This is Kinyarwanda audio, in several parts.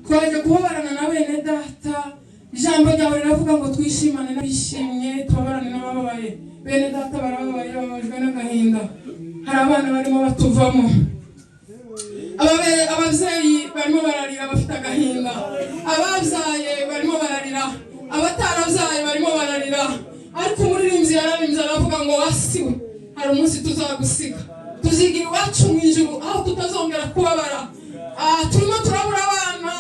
twaje kubabarana na bene data. Ijambo ryawe riravuga ngo twishimane n'abishimye, tubabarane n'abababaye. Bene data barababaye, babajwe n'agahinda. Hari abana barimo batuvamo, abavyeyi barimo bararira bafite agahinda, abavyaye barimo bararira, abataravyaye barimo bararira. Ariko umuririmbyi yararimbye aravuga ngo wasiwe, hari umunsi tuzagusiga, tuzigira iwacu mu ijuru aho tutazongera kubabara. Turimo turabura abana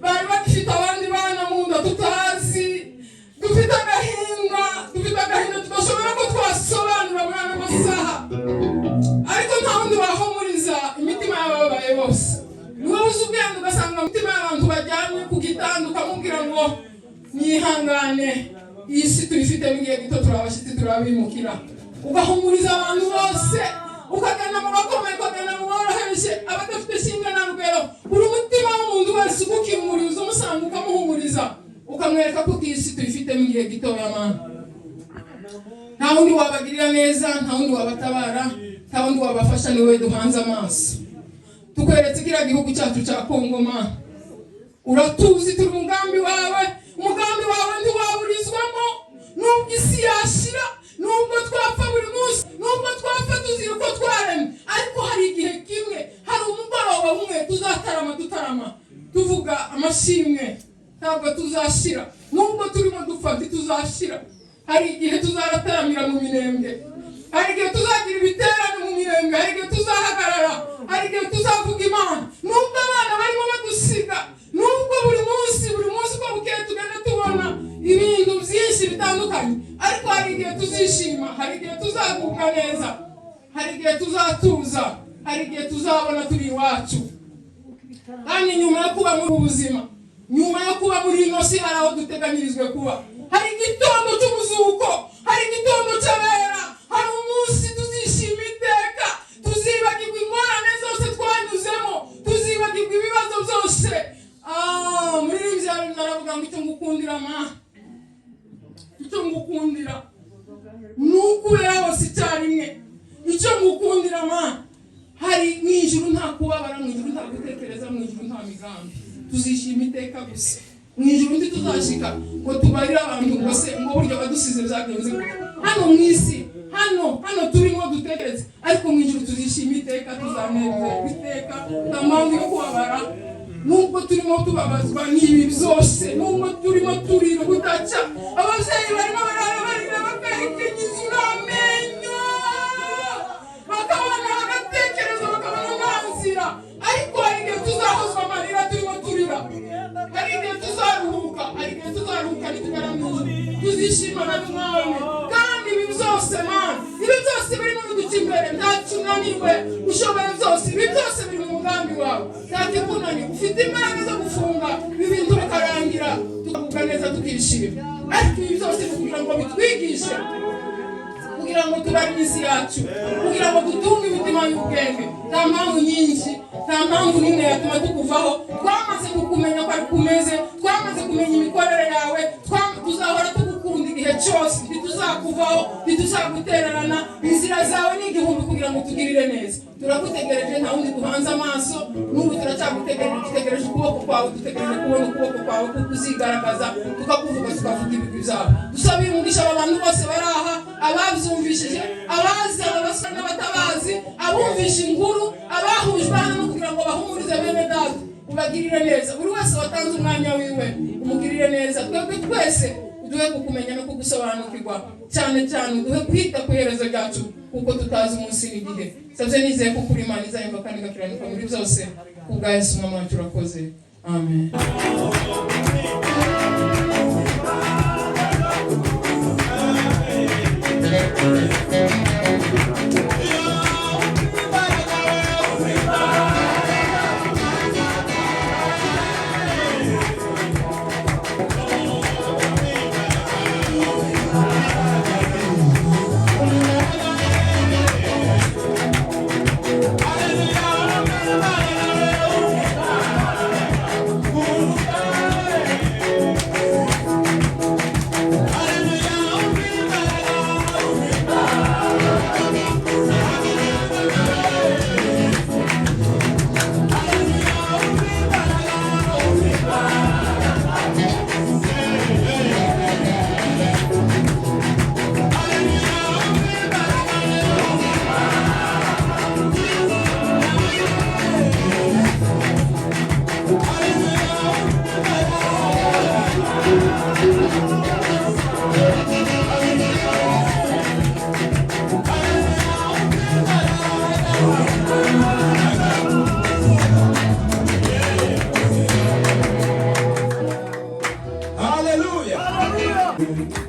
bari bagifite abandi bana mu nda tutazi, dufite agahinda tudashobora ko twasobanura mwana masaha. Ariko nta wundi wahumuriza imitima y'abababaye bose. Niwe uzi ubwenge ugasanga imitima y'abantu bajyanye ku gitanda ukamubwira ngo nihangane, iyi si tuyifite n'igihe gito turabashitsi turabimukira. Ugahumuriza abantu bose, ukagana mu bakomeye, ukagana mu boroheje, abadafite shinga na rugero. Buri mutima w'umuntu wese ukimuriza umusanga ukamuhumuriza, ukamwereka ko iyi si tuyifite n'igihe gito y'amana. Nta wundi wabagirira neza, nta wundi wabatabara, nta wundi wabafasha, ni wowe duhanze amaso. Tukweretse kiriya gihugu cyacu cya Kongo Mana. Uratuzi turi umugambi wawe ntiwaburizwamo. Nubwo isi yashira, nubwo twapfa buri munsi, nubwo twapfa tuzira uko twaremwe, ariko hari igihe kimwe, hari umugoroba umwe tuzatarama tuvuga amashimwe, ntabwo tuzashira. Nubwo turimo dupfa ntituzashira. Hari igihe tuzarataramira mu mirenge, hari igihe tuzagira ibiterane mu mirenge, hari igihe tuzahagarara, hari igihe tuzavuga Imana. Nubwo abana barimo badusiga, nubwo buri munsi uko bukeye tugenda tubona ibintu byinshi bitandukanye, ariko hari igihe tuzishima, hari igihe tuzagubwa neza, hari igihe tuzatuza, hari igihe tuzabona turi iwacu. Kandi nyuma yo kuba muri ubuzima, nyuma yo kuba muri ino si, hari aho duteganyirizwe kuba. Hari igitondo cy'umuzuko, hari igitondo cy'abera, hari umunsi tuzishima iteka, tuzibagirwa ingorane zose twanyuzemo, tuzibagirwa ibibazo byose. Umuririmbyi aravuga ngo icyo ngukundira Ma, icyo ngukundira nukubera hose icyarimwe. Icyo ngukundira Ma, hari mu ijuru nta kubabara, mu ijuru nta gutekereza, mu ijuru nta migambi, tuzishima iteka gusa. Mu ijuru ntituzashika ngo tubarire abantu ngo se ngo buryo badusize byagenze gute. Hano mu isi, hano turimo dutekereza, ariko mu ijuru tuzishima iteka, tuzanezerwa iteka, nta mpamvu yo kubabara. Nubwo turimo tubabazwa n'ibi byose, nubwo turimo turira ubutaca, ababyeyi barimo bararira bakahekenyeza amenyo, wacu unaniwe ushoboye byose, ibi byose biri mu mugambi wawe. Kandi kunaniwe ufite imbaraga zo gufunga ibintu bikarangira tukavuga neza tukishima. Ariko ibi byose kugira ngo bitwigishe, kugira ngo tubare isi yacu, kugira ngo dutunge imitima y'ubwenge. Nta mpamvu nyinshi, nta mpamvu n'imwe yatuma tukuvaho. Twamaze kukumenya ko ari kumeze, twamaze kumenya imikorere yawe, tuzahora tugukunda igihe cyose, ntituzakuvaho, ntituzagutererana. Inzira zawe ni igihumbi kugira ngo tugirire neza. Turagutegereje, nta wundi duhanze amaso, n'ubu turacyagutegereje. Dutegereje ukuboko kwawe, dutegereje kubona ukuboko kwawe kuko uzigaragaza, tukakuvuga tukavuga ibigwi byawe. Dusabiye umugisha abantu bose bari aha, ababyumvishije, abazi, abaswa n'abatabazi, abumvisha inkuru, abahujwe hano no kugira ngo bahumurize bene data. Ubagirire neza, buri wese watanze umwanya wiwe umugirire neza. Twebwe twese uduhe kukumenya no kugusobanukirwa, cyane cyane uduhe kwita ku iherezo ryacu kuko tutazi umunsi n'igihe. Savye nizeye ko kuri Imana izahemba kandi igakiranuka muri byose. Kubwa Yesu umwami wacu urakoze. Amen.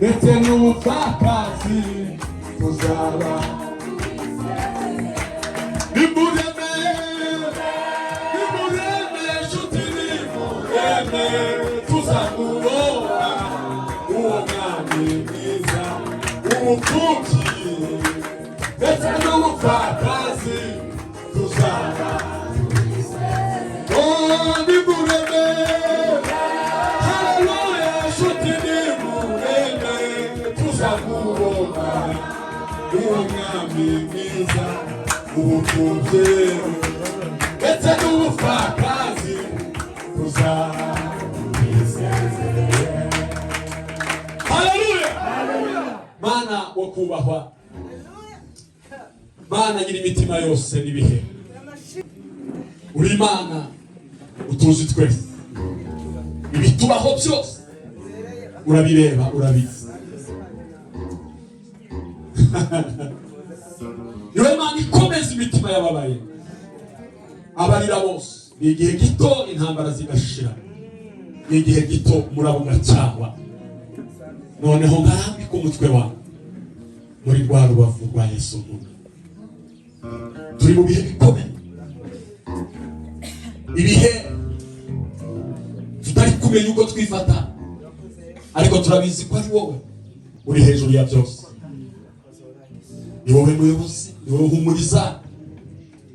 ndetse n'umupfakazi tuzaba nimureme nshuti nimureme tuzamubona uwo mwami mwiza w'umupfubyi ndetse n'umupfakazi tuzaba nimureme umwami mwiza ubupfubyi ndetse n'ubupfakazi tuzabisezerere. Haleluya! Mana wo kubahwa, Mana nyiri imitima yose n'ibihe, uri Imana utuzi twese, ibitubaho byose urabireba, urabizi. Niwe Mana ikomeza imitima y'ababaye, abarira bose. Ni igihe gito intambara zigashira, ni igihe gito umurabo ugacyahwa. Noneho nkarambika umutwe wawe muri rwa rubavu rwa Yesu. Turi mu bihe bikomeye, ibihe tutari kumenya uko twifata, ariko turabizi ko ari wowe uri hejuru ya byose. Ni wowe muyobozi, ni wowe uhumuriza,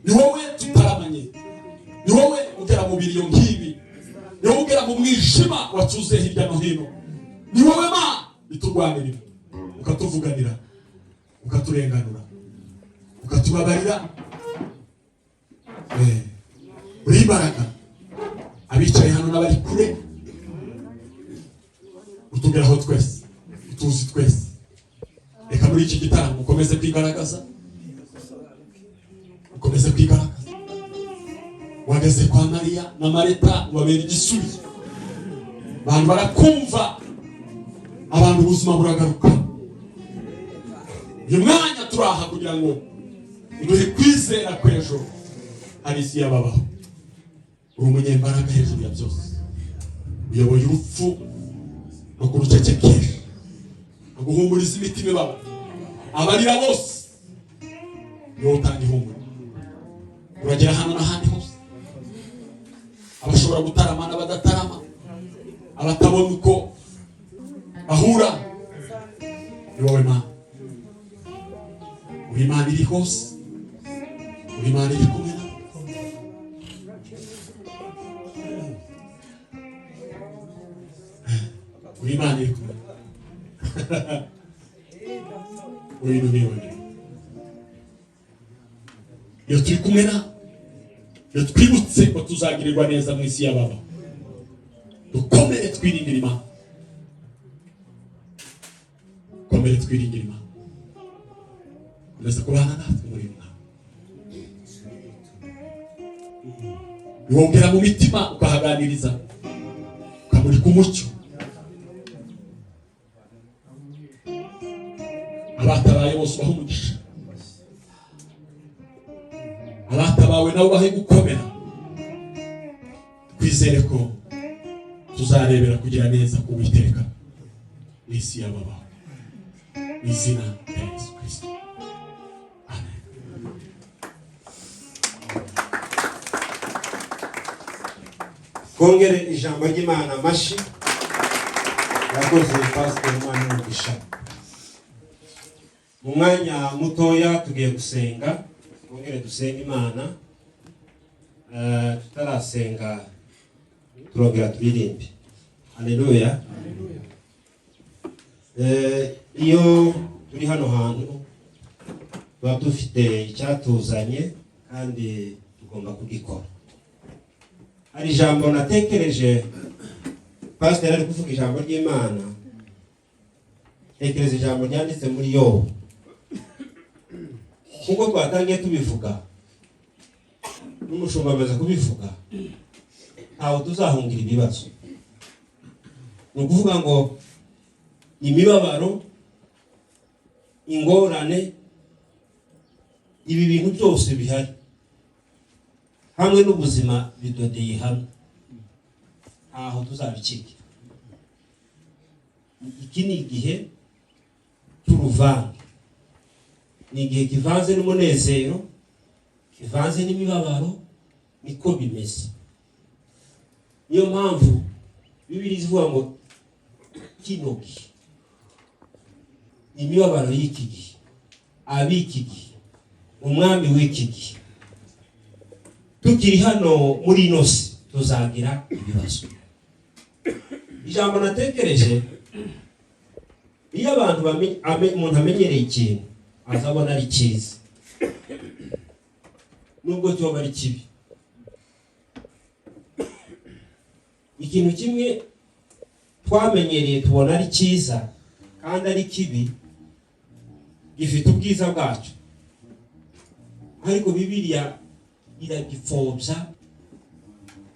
ni wowe tutaramanye, ni wowe ugera mu biriyo nk'ibi, ni wowe ugera mu mwijima wacuze hirya no hino. Ni wowe Mana iturwanirira, ukatuvuganira, ukaturenganura, ukatubabarira. Uri imbaraga, abicaye hano n'abari kure, utugeraho twese, utuzi twese. Reka muri iki gitaramo ukomeze kwigaragaza, ukomeze kwigaragaza. Wageze kwa Mariya na Marita wabera igisubizo, abantu barakumva, abantu ubuzima buragaruka. Uyu mwanya turaha kugira ngo uduhe kwizera kw'ejo hari isi y'ababaho. Uri umunyembaraga hejuru ya byose, uyoboye urupfu no kurucecekesha, no guhumuriza imitima ibaba, abarira bose niwo utanga ihumure. Uragera hano n'ahandi hose, abashobora gutarama n'abadatarama, abatabona uko bahura, ni wowe Mana. Uri Imana iri hose, uri Imana iri kumwe nawe. Uri Imana iri kumwe uri n'ubibone. Iyo turi kumwe nawe, iyo twibutse ko tuzagirirwa neza mu isi y'ababa, dukomere twirindira Imana, dukomere twirindira Imana. Komeza kubana natwe muri uyu mwaka, wongera mu mitima ukahaganiriza, ukamurika umucyo. Abatabaye bose ubahe umugisha, abatabawe nabo bahe gukomera. Twizere ko tuzarebera kugira neza k'Uwiteka mu isi y'ababa, mu izina rya Yesu Kristo. Amen. Kongere ijambo ry'Imana amashi. Yakoze Pastor Imana umugisha. Mu mwanya mutoya tugiye gusenga, kongere dusenga Imana. Tutarasenga turongera turirimbe. Haleluya. Iyo turi hano hantu tuba dufite icyatuzanye kandi tugomba kugikora. Hari ijambo natekereje, Pastor ari kuvuga ijambo ry'Imana. Tekereza ijambo ryanditse muri Yobu. Kuko twatangiye tubivuga, n'umushumba amaze kubivuga, ntawe tuzahungira ibibazo. Ni ukuvuga ngo imibabaro, ingorane, ibi bintu byose bihari, hamwe n'ubuzima bidodeye hamwe, ntaho tuzabikika. Iki ni igihe cy'uruvange, ni igihe kivanze n'umunezero, kivanze n'imibabaro, niko bimeze. Niyo mpamvu Bibiliya ivuga ngo kino gihe, imibabaro y'iki gihe, ab'iki gihe, umwami w'iki gihe, tukiri hano muri ino si tuzagira ibibazo. Ijambo natekereje, iyo abantu umuntu amenyereye ikintu azabona ari cyiza, nubwo cyoba ari kibi. Ikintu kimwe twamenyereye tubona ari cyiza kandi ari kibi, gifite ubwiza bwacyo, ariko Bibiliya iragipfobya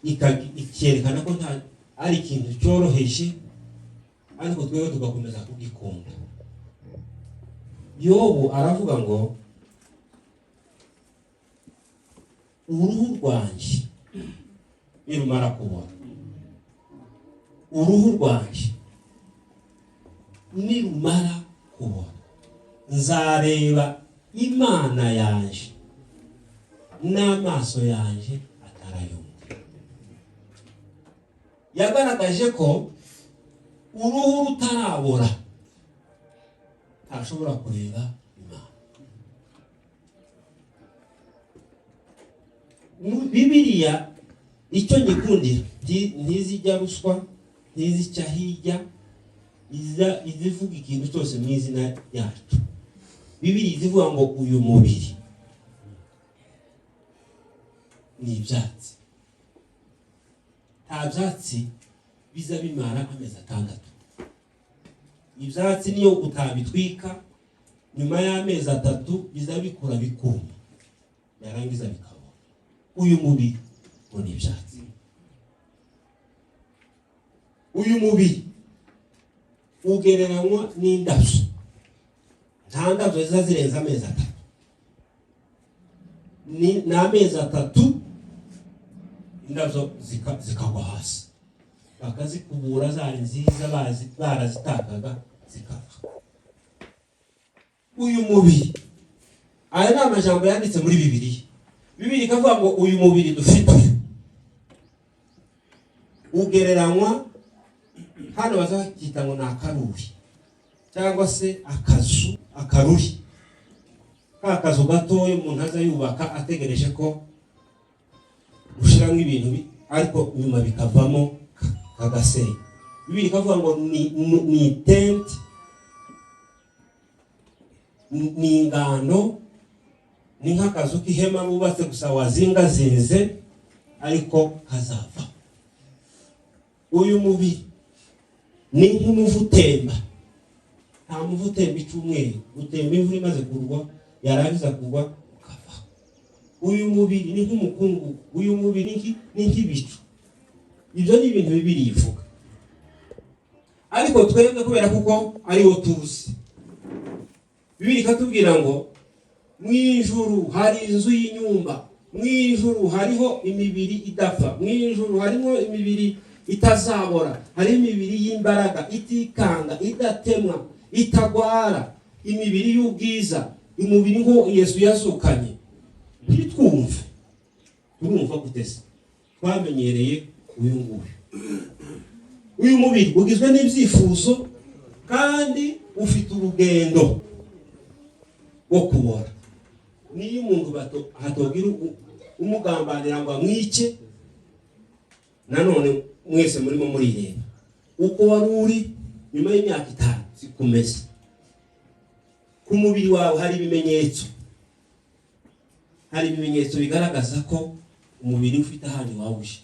ikerekana ko nta ari ikintu cyoroheje, ariko twebwe tugakomeza kugikunda. Yobu aravuga ngo uruhu rwanjye nirumara kubona, uruhu rwanjye nirumara kubona, nzareba Imana yanjye n'amaso yanjye atarayumva. Yagaragaje ko uruhu rutarabora ntashobora kureba Imana. Bibiliya icyo ngikundira, ntizijya ruswa, ntizicya hirya, izivuga ikintu cyose mu izina ryacu. Bibiliya izivuga ngo uyu mubiri ni ibyatsi, nta byatsi biza bimara amezi 6. Ibyatsi niyo utabitwika, nyuma y'amezi 3 biza bikura bikuma, yarangiza bikabona. Uyu mubiri ni ibyatsi. Uyu mubiri ugereranywa n'indabyo, nta ndabyo ziza zirenza amezi 3. Ni amezi 3 indabyo zikagwa hasi, bakazikubura zari nziza barazitakaga zikava. Uyu mubiri aya ni amajambo yanditse muri Bibiliya. Bibiliya ikavuga ngo uyu mubiri dufite ugereranywa, hano bazakita ngo ni akaruri cyangwa se akaruri, ka kazu gatoya umuntu aza yubaka ategereje ko ushiramo ibintu ariko nyuma bikavamo kagasenya. Bibiliya ikavuga ngo ni tent, ni ingano, ni nk'akazu k'ihema bubatse gusa wazingazinze ariko kazava. Uyu mubiri ni nk'umuvu utemba, nta muvu utemba icyumweru, utemba imvura imaze kugwa, yarangiza kugwa ukava. Uyu mubiri ni nk'umukungugu, uyu mubiri ni nk'ibicu. Ibyo ni ibintu Bibiliya ivuga, ariko twebwe kubera kuko ariwo tuzi, Bibiliya ikatubwira ngo mu ijuru hari inzu y'inyumba, mu ijuru hariho imibiri idapfa, mu ijuru harimo imibiri itazabora, hari imibiri y'imbaraga, itikanga, idatemwa, itagwara, imibiri y'ubwiza, umubiri ngo Yesu yazukanye. Ntitwumve, turumva gutese, twamenyereye uyu nguyu. Uyu mubiri ugizwe n'ibyifuzo kandi ufite urugendo rwo kubora. Niyo umuntu hatogira umugambanira ngo amwice, nanone mwese murimo murireba uko wari uri nyuma y'imyaka 5 sikumeze. Ku mubiri wawe hari ibimenyetso bigaragaza ko umubiri ufite ahandi wawuje.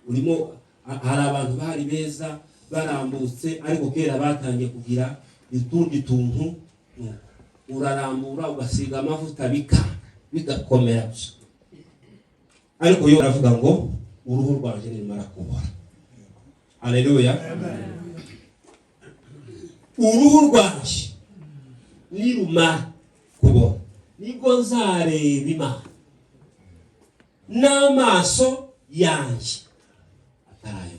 Urimo, hari abantu bari beza barambutse, ariko kera batangiye kugira utundi tuntu, urarambura ugasiga amavuta bigakomera gusa. Ariko yo aravuga ngo uruhu rwanje nimara kubora. Haleluya. Uruhu rwanje nirumara kubora nibwo nzareba Imana n'amaso yanjye atarayo.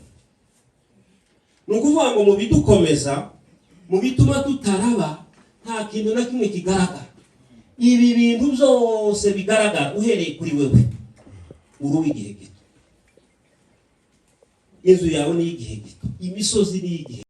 Nukuvuga ngo mu bidukomeza, mu bituma tutaraba, nta kintu na kimwe kigaragara. Ibi bintu byose bigaragara uhereye kuri wewe, uri w'igihe gito, inzu yawe ni igihe gito, imisozi ni igihe